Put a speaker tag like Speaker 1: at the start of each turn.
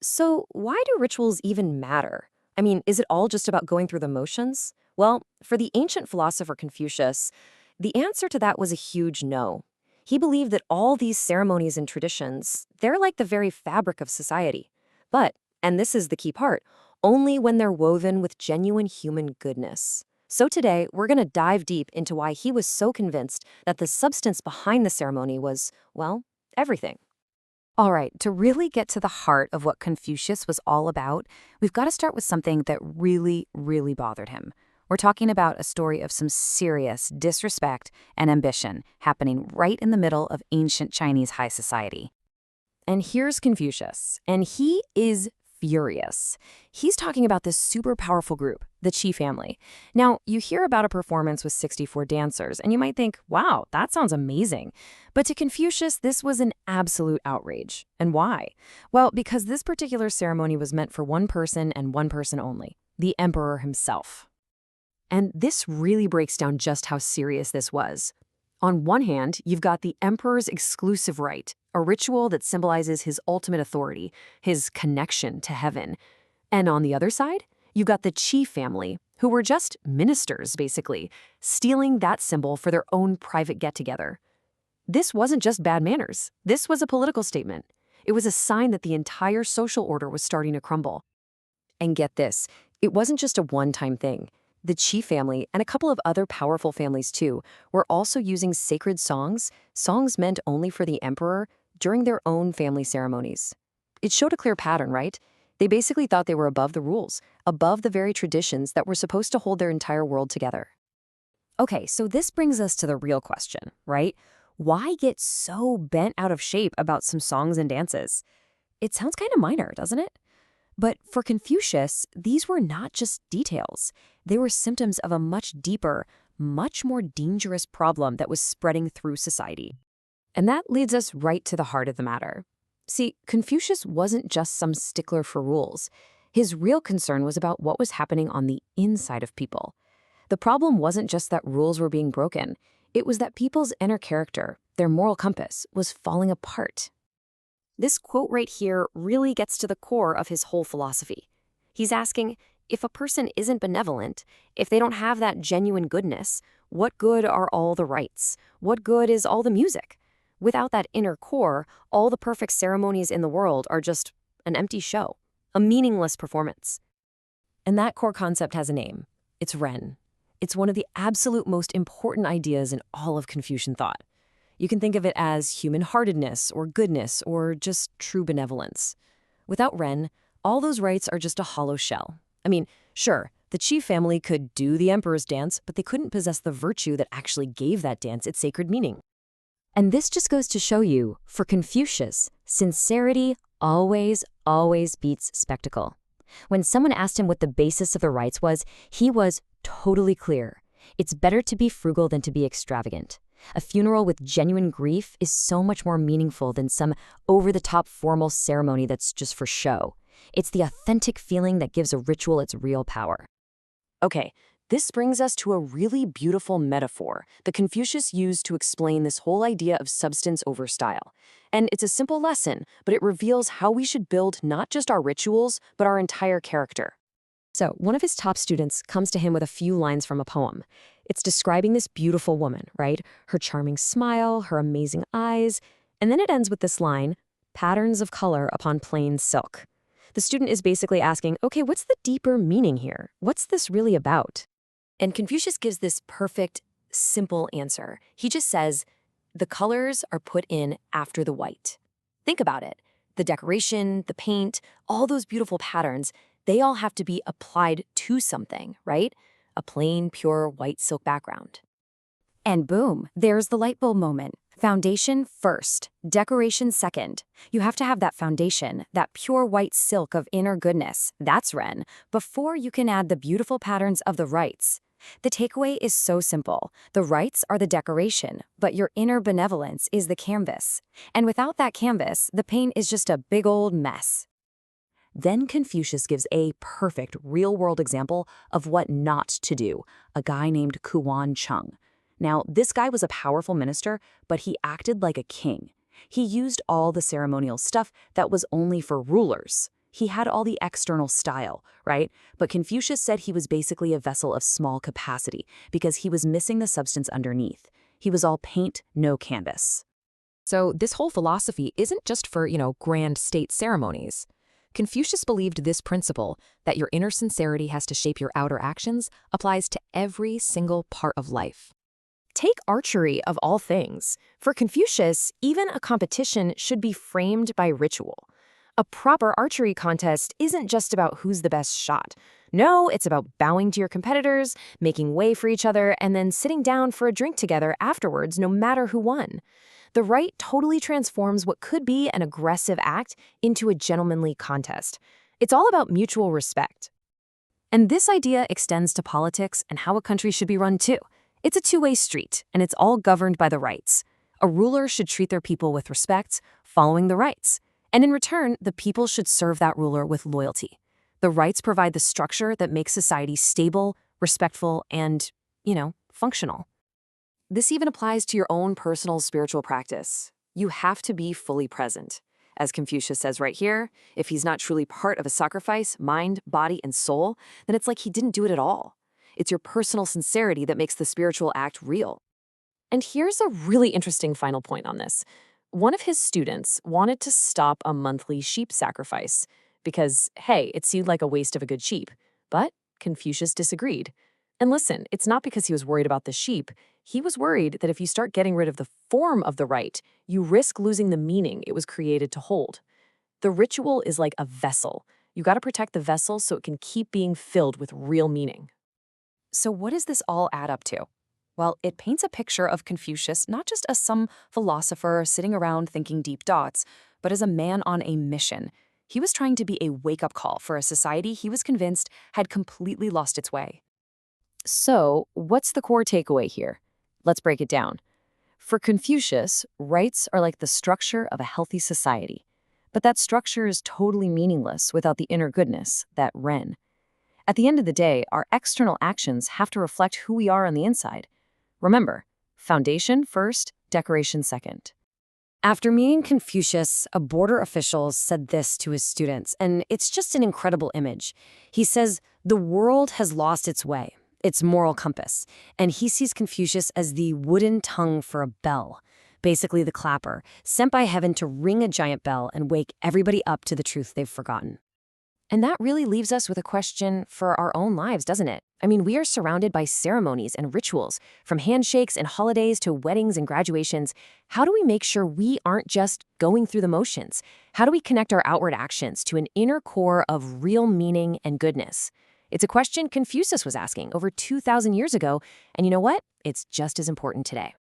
Speaker 1: So, why do rituals even matter? I mean, is it all just about going through the motions? Well, for the ancient philosopher Confucius, the answer to that was a huge no. He believed that all these ceremonies and traditions, they're like the very fabric of society. But, and this is the key part, only when they're woven with genuine human goodness. So today, we're going to dive deep into why he was so convinced that the substance behind the ceremony was, well, everything. All right, to really get to the heart of what Confucius was all about, we've got to start with something that really bothered him. We're talking about a story of some serious disrespect and ambition happening right in the middle of ancient Chinese high society. And here's Confucius, and he is furious. He's talking about this super powerful group, the Qi family. Now, you hear about a performance with 64 dancers, and you might think, wow, that sounds amazing. But to Confucius, this was an absolute outrage. And why? Well, because this particular ceremony was meant for one person and one person only, the emperor himself. And this really breaks down just how serious this was. On one hand, you've got the emperor's exclusive right, a ritual that symbolizes his ultimate authority, his connection to heaven. And on the other side, you've got the Qi family, who were just ministers, basically, stealing that symbol for their own private get-together. This wasn't just bad manners. This was a political statement. It was a sign that the entire social order was starting to crumble. And get this, it wasn't just a one-time thing. The Qi family, and a couple of other powerful families too, were also using sacred songs meant only for the emperor, during their own family ceremonies. It showed a clear pattern, right? They basically thought they were above the rules, above the very traditions that were supposed to hold their entire world together. Okay, so this brings us to the real question, right? Why get so bent out of shape about some songs and dances? It sounds kind of minor, doesn't it? But for Confucius, these were not just details. They were symptoms of a much deeper, much more dangerous problem that was spreading through society. And that leads us right to the heart of the matter. See, Confucius wasn't just some stickler for rules. His real concern was about what was happening on the inside of people. The problem wasn't just that rules were being broken. It was that people's inner character, their moral compass, was falling apart. This quote right here really gets to the core of his whole philosophy. He's asking, if a person isn't benevolent, if they don't have that genuine goodness, what good are all the rites? What good is all the music? Without that inner core, all the perfect ceremonies in the world are just an empty show, a meaningless performance. And that core concept has a name. It's Ren. It's one of the absolute most important ideas in all of Confucian thought. You can think of it as human-heartedness or goodness or just true benevolence. Without Ren, all those rites are just a hollow shell. I mean, sure, the Qi family could do the emperor's dance, but they couldn't possess the virtue that actually gave that dance its sacred meaning. And this just goes to show you, for Confucius, sincerity always beats spectacle. When someone asked him what the basis of the rites was, he was totally clear. It's better to be frugal than to be extravagant. A funeral with genuine grief is so much more meaningful than some over-the-top formal ceremony that's just for show. It's the authentic feeling that gives a ritual its real power. Okay, this brings us to a really beautiful metaphor that Confucius used to explain this whole idea of substance over style. And it's a simple lesson, but it reveals how we should build not just our rituals, but our entire character. So, one of his top students comes to him with a few lines from a poem. It's describing this beautiful woman, right? Her charming smile, her amazing eyes, and then it ends with this line, patterns of color upon plain silk. The student is basically asking, okay, what's the deeper meaning here? What's this really about? And Confucius gives this perfect, simple answer. He just says, the colors are put in after the white. Think about it. The decoration, the paint, all those beautiful patterns, they all have to be applied to something, right? A plain, pure white silk background. And boom, there's the light bulb moment. Foundation first, decoration second. You have to have that foundation, that pure white silk of inner goodness, that's Ren, before you can add the beautiful patterns of the rites. The takeaway is so simple. The rites are the decoration, but your inner benevolence is the canvas. And without that canvas, the paint is just a big old mess. Then Confucius gives a perfect real-world example of what not to do, a guy named Kuan Chung. Now, this guy was a powerful minister, but he acted like a king. He used all the ceremonial stuff that was only for rulers.
Speaker 2: he had all the external style, right? But Confucius said he was basically a vessel of small capacity because he was missing the substance underneath. He was all paint, no canvas.
Speaker 3: So this whole philosophy isn't just for, grand state ceremonies. Confucius believed this principle, that your inner sincerity has to shape your outer actions, applies to every single part of life.
Speaker 1: Take archery of all things. For Confucius, even a competition should be framed by ritual. A proper archery contest isn't just about who's the best shot. No, it's about bowing to your competitors, making way for each other, and then sitting down for a drink together afterwards, no matter who won. The rite totally transforms what could be an aggressive act into a gentlemanly contest. It's all about mutual respect. And this idea extends to politics and how a country should be run too. It's a two-way street, and it's all governed by the rights. A ruler should treat their people with respect, following the rights. And in return, the people should serve that ruler with loyalty. The rights provide the structure that makes society stable, respectful, and, functional. This even applies to your own personal spiritual practice. You have to be fully present. As Confucius says right here, if he's not truly part of a sacrifice, mind, body, and soul, then it's like he didn't do it at all. It's your personal sincerity that makes the spiritual act real. And here's a really interesting final point on this. One of his students wanted to stop a monthly sheep sacrifice because, hey, it seemed like a waste of a good sheep. But Confucius disagreed. And listen, it's not because he was worried about the sheep. He was worried that if you start getting rid of the form of the rite, you risk losing the meaning it was created to hold. The ritual is like a vessel. You got to protect the vessel so it can keep being filled with real meaning. So what does this all add up to? Well, it paints a picture of Confucius not just as some philosopher sitting around thinking deep thoughts, but as a man on a mission. He was trying to be a wake-up call for a society he was convinced had completely lost its way. So, what's the core takeaway here? Let's break it down. For Confucius, rights are like the structure of a healthy society. But that structure is totally meaningless without the inner goodness, that Ren. At the end of the day, our external actions have to reflect who we are on the inside. Remember, foundation first, decoration second. After meeting Confucius, a border official said this to his students, and it's just an incredible image. He says, the world has lost its way, its moral compass, and he sees Confucius as the wooden tongue for a bell, basically the clapper, sent by heaven to ring a giant bell and wake everybody up to the truth they've forgotten. And that really leaves us with a question for our own lives, doesn't it? I mean, we are surrounded by ceremonies and rituals, from handshakes and holidays to weddings and graduations. How do we make sure we aren't just going through the motions? How do we connect our outward actions to an inner core of real meaning and goodness? It's a question Confucius was asking over 2,000 years ago, and you know what? It's just as important today.